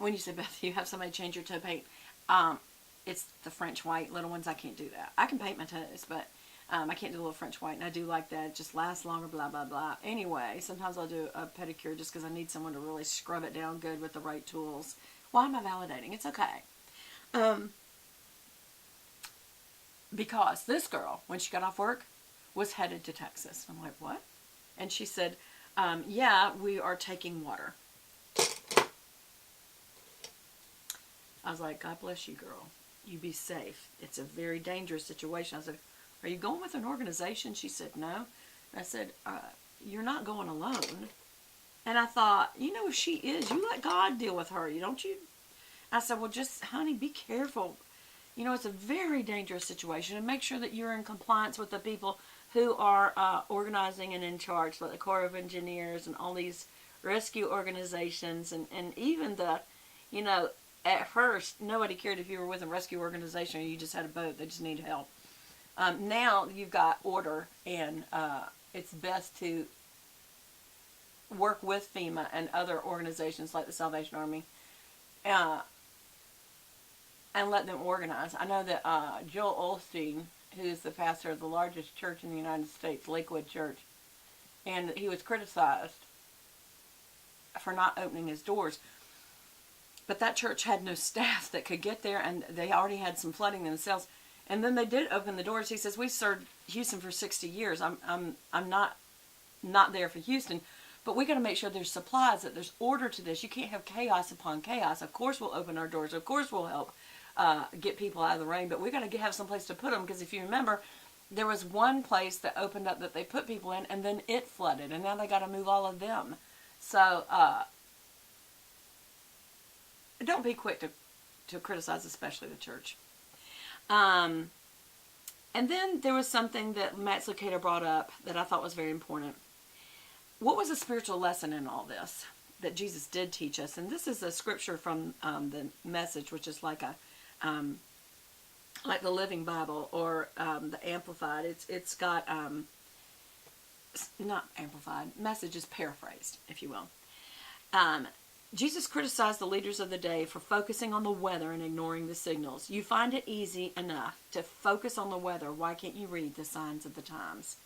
when you say, Beth, you have somebody change your toe paint, um, it's the French white. Little ones, I can't do that. I can paint my toes, but I can't do a little French white, and I do like that. It just lasts longer, blah, blah, blah. Anyway, sometimes I'll do a pedicure just because I need someone to really scrub it down good with the right tools. Why am I validating? It's okay. Um, because this girl, when she got off work, was headed to Texas. I'm like, what? And she said, yeah, we are taking water. I was like, God bless you, girl. You be safe. It's a very dangerous situation. I said, are you going with an organization? She said, no. I said, you're not going alone. And I thought, if she is, you let God deal with her. Don't you? I said, well, just, honey, be careful. It's a very dangerous situation. And make sure that you're in compliance with the people who are organizing and in charge, like the Corps of Engineers and all these rescue organizations. And even at first, nobody cared if you were with a rescue organization or you just had a boat. They just needed help. Now you've got order, and it's best to work with FEMA and other organizations like the Salvation Army and let them organize. I know that Joel Osteen, who's the pastor of the largest church in the United States, Lakewood Church, and he was criticized for not opening his doors. But that church had no staff that could get there, and they already had some flooding themselves. And then they did open the doors. He says, we served Houston for 60 years. I'm not there for Houston, but we got to make sure there's supplies, that there's order to this. You can't have chaos upon chaos. Of course we'll open our doors. Of course we'll help get people out of the rain, but we got to have some place to put them, because if you remember, there was one place that opened up that they put people in, and then it flooded, and now they got to move all of them. So don't be quick to criticize, especially the church. And then there was something that Matt Lucado brought up that I thought was very important. What was a spiritual lesson in all this that Jesus did teach us? And this is a scripture from the Message, which is like the Living Bible, or the Amplified. It's got not Amplified. Message is paraphrased, if you will. Jesus criticized the leaders of the day for focusing on the weather and ignoring the signals. You find it easy enough to focus on the weather. Why can't you read the signs of the times?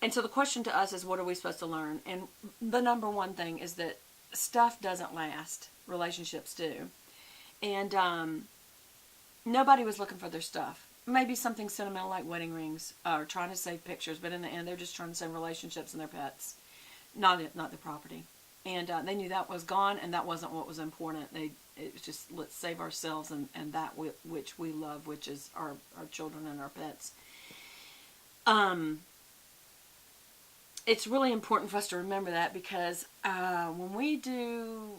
And so the question to us is, what are we supposed to learn? And the number one thing is that stuff doesn't last. Relationships do. And nobody was looking for their stuff. Maybe something sentimental like wedding rings, or trying to save pictures, but in the end, they're just trying to save relationships and their pets, not the property. And they knew that was gone, and that wasn't what was important. It was just, let's save ourselves and that which we love, which is our children and our pets. It's really important for us to remember that, because when we do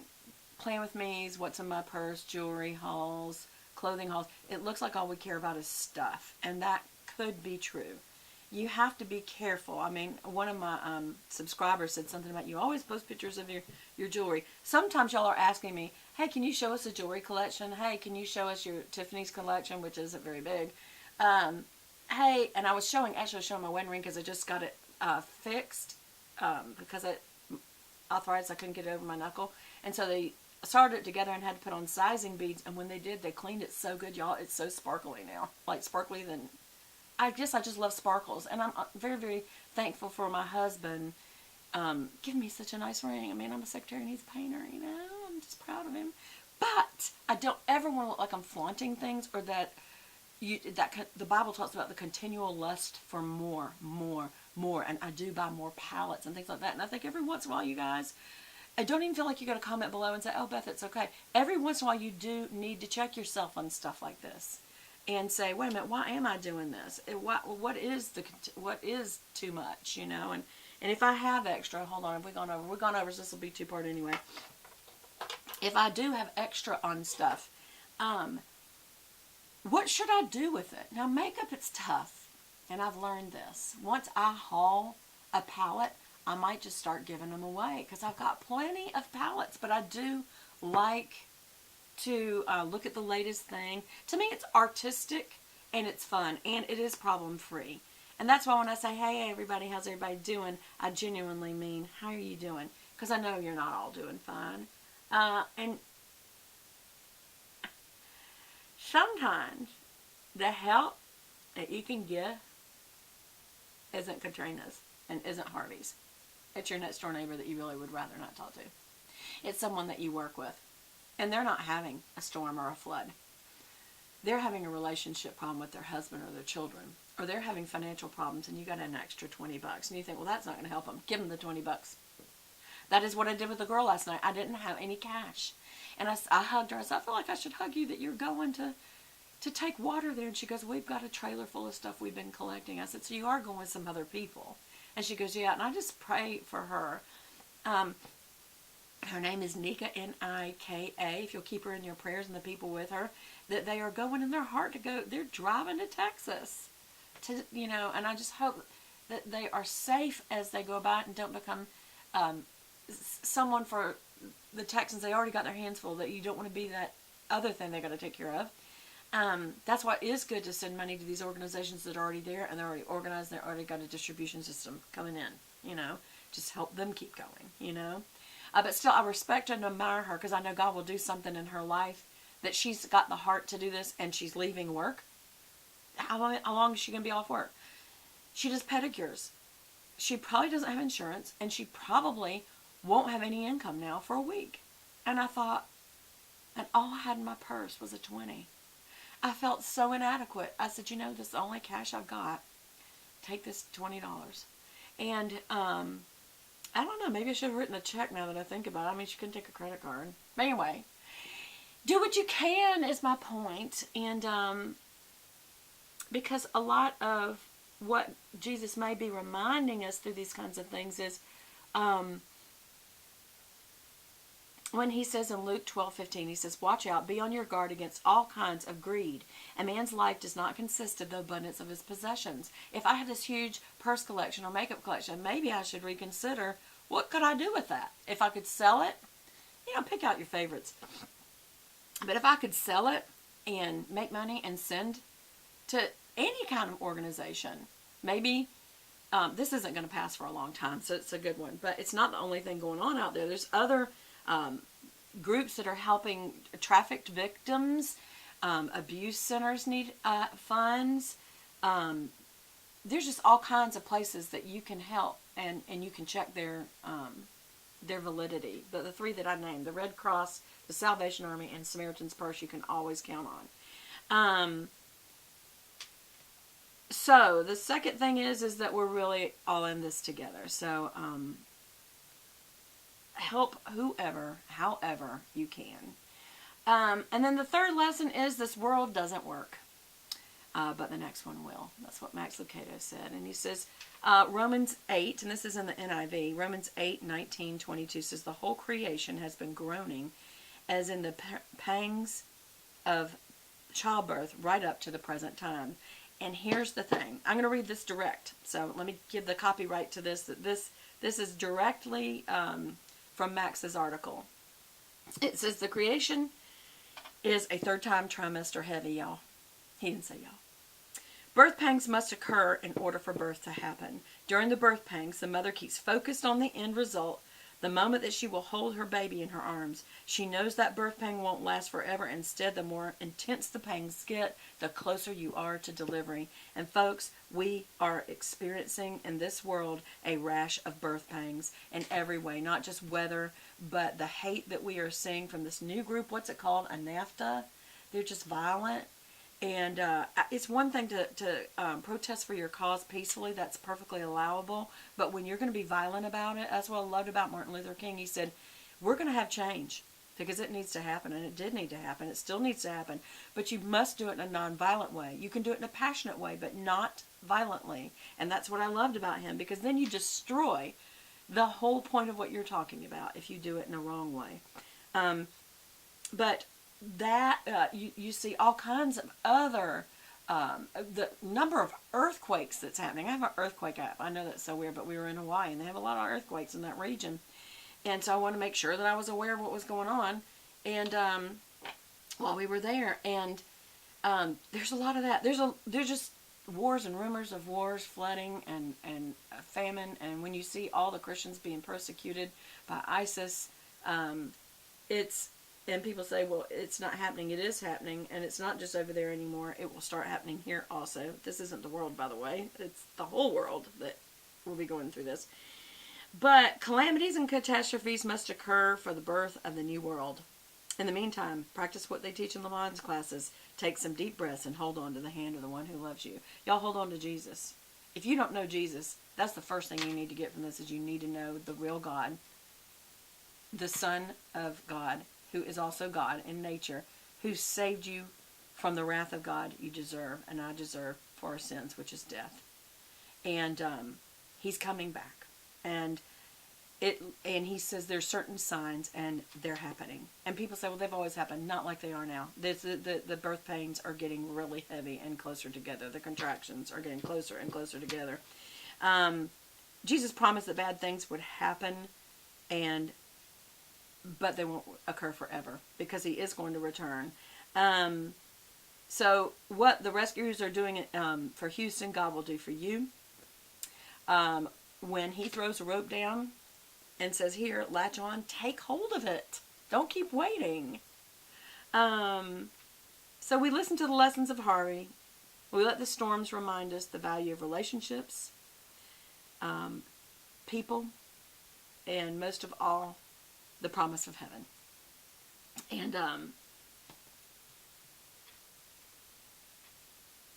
Plan With Me's, what's in my purse, jewelry hauls, clothing hauls, it looks like all we care about is stuff, and that could be true. You have to be careful. I mean, one of my subscribers said something about, you always post pictures of your jewelry. Sometimes y'all are asking me, hey, can you show us a jewelry collection? Hey, can you show us your Tiffany's collection, which isn't very big? Hey, and I was showing my wedding ring, because I just got it fixed because arthritis, I couldn't get it over my knuckle. And so they started it together and had to put on sizing beads. And when they did, they cleaned it so good, y'all. It's so sparkly now. Like sparkly than... I just love sparkles, and I'm very, very thankful for my husband giving me such a nice ring. I mean, I'm a secretary and he's a painter, I'm just proud of him. But I don't ever want to look like I'm flaunting things, or that the Bible talks about the continual lust for more, and I do buy more palettes and things like that. And I think every once in a while, you guys, I don't even feel like you got to comment below and say, oh, Beth, it's okay. Every once in a while, you do need to check yourself on stuff like this. And say, wait a minute, why am I doing this? What is too much, And if I have extra, hold on, have we gone over? We've gone over, so this will be two-part anyway. If I do have extra on stuff, what should I do with it? Now, makeup, it's tough, and I've learned this. Once I haul a palette, I might just start giving them away, because I've got plenty of palettes, but I do like to look at the latest thing. To me, it's artistic and it's fun, and it is problem free. And that's why when I say, hey everybody, how's everybody doing, I genuinely mean, how are you doing? Because I know you're not all doing fine. And sometimes the help that you can give isn't Katrina's and isn't Harvey's. It's your next door neighbor that you really would rather not talk to. It's someone that you work with. And they're not having a storm or a flood. They're having a relationship problem with their husband or their children. Or they're having financial problems and you got an extra $20. And you think, well, that's not going to help them. Give them the $20. That is what I did with the girl last night. I didn't have any cash. And I hugged her. I said, I feel like I should hug you that you're going to take water there. And she goes, we've got a trailer full of stuff we've been collecting. I said, so you are going with some other people? And she goes, yeah. And I just pray for her. Her name is Nika, N-I-K-A. If you'll keep her in your prayers and the people with her, that they are going in their heart to go. They're driving to Texas, and I just hope that they are safe as they go about and don't become someone for the Texans. They already got their hands full. That you don't want to be that other thing they got to take care of. That's why it is good to send money to these organizations that are already there and they're already organized. They're already got a distribution system coming in. Just help them keep going. But still, I respect and admire her because I know God will do something in her life that she's got the heart to do this and she's leaving work. How long is she going to be off work? She does pedicures. She probably doesn't have insurance and she probably won't have any income now for a week. And I thought, and all I had in my purse was a 20. I felt so inadequate. I said, this is the only cash I've got. Take this $20. And, I don't know, maybe I should have written a check now that I think about it. I mean, she couldn't take a credit card. But anyway, do what you can is my point. And because a lot of what Jesus may be reminding us through these kinds of things is when he says in Luke 12:15, he says, watch out, be on your guard against all kinds of greed. A man's life does not consist of the abundance of his possessions. If I had this huge purse collection or makeup collection, maybe I should reconsider what could I do with that. If I could sell it, pick out your favorites. But if I could sell it and make money and send to any kind of organization, maybe this isn't going to pass for a long time, so it's a good one. But it's not the only thing going on out there. There's other groups that are helping trafficked victims. Abuse centers need funds. There's just all kinds of places that you can help, and you can check their validity. But the three that I named, the Red Cross, the Salvation Army, and Samaritan's Purse, you can always count on. So the second thing is that we're really all in this together. So help whoever, however you can. And then the third lesson is this world doesn't work. But the next one will. That's what Max Lucado said. And he says, Romans 8, and this is in the NIV, Romans 8:19-22 says, the whole creation has been groaning as in the pangs of childbirth right up to the present time. And here's the thing. I'm going to read this direct. So let me give the copyright to this. This is directly from Max's article. It says the creation is a third-time trimester heavy, y'all. He didn't say y'all. Birth pangs must occur in order for birth to happen. During the birth pangs, the mother keeps focused on the end result, the moment that she will hold her baby in her arms. She knows that birth pang won't last forever. Instead, the more intense the pangs get, the closer you are to delivery. And folks, we are experiencing in this world a rash of birth pangs in every way. Not just weather, but the hate that we are seeing from this new group. What's it called? A NAFTA. They're just violent. And it's one thing to protest for your cause peacefully. That's perfectly allowable. But when you're going to be violent about it, that's what I loved about Martin Luther King. He said, we're going to have change because it needs to happen. And it did need to happen. It still needs to happen. But you must do it in a nonviolent way. You can do it in a passionate way, but not violently. And that's what I loved about him, because then you destroy the whole point of what you're talking about if you do it in a wrong way. But that you see all kinds of other the number of earthquakes that's happening. I have an earthquake app. I know that's so weird, but we were in Hawaii and they have a lot of earthquakes in that region, and so I wanted to make sure that I was aware of what was going on. And while we were there, and there's a lot of that. There's just wars and rumors of wars, flooding, and famine. And when you see all the Christians being persecuted by ISIS, it's, and people say, well, it's not happening. It is happening, and it's not just over there anymore. It will start happening here also. This isn't the world, by the way. It's the whole world that will be going through this. But calamities and catastrophes must occur for the birth of the new world. In the meantime, practice what they teach in Le Mans classes. Take some deep breaths and hold on to the hand of the one who loves you. Y'all hold on to Jesus. If you don't know Jesus, that's the first thing you need to get from this, is you need to know the real God, the Son of God, who is also God in nature, who saved you from the wrath of God you deserve and I deserve for our sins, which is death. And he's coming back. And he says there's certain signs and they're happening. And people say, well, they've always happened. Not like they are now. The birth pains are getting really heavy and closer together. The contractions are getting closer and closer together. Jesus promised that bad things would happen, but they won't occur forever because he is going to return. So what the rescuers are doing for Houston, God will do for you. When he throws a rope down and says, here, latch on, take hold of it. Don't keep waiting. So we listen to the lessons of Harvey. We let the storms remind us the value of relationships, people, and most of all, the promise of heaven. And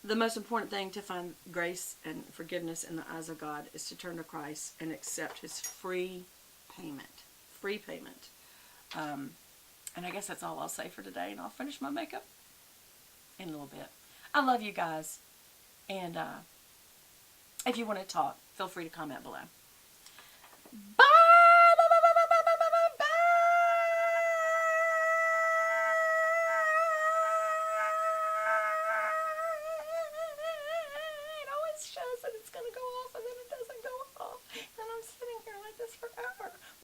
the most important thing to find grace and forgiveness in the eyes of God is to turn to Christ and accept his free payment. Free payment. And I guess that's all I'll say for today, and I'll finish my makeup in a little bit. I love you guys. And if you want to talk, feel free to comment below. Bye! It always shows that it's going to go off and then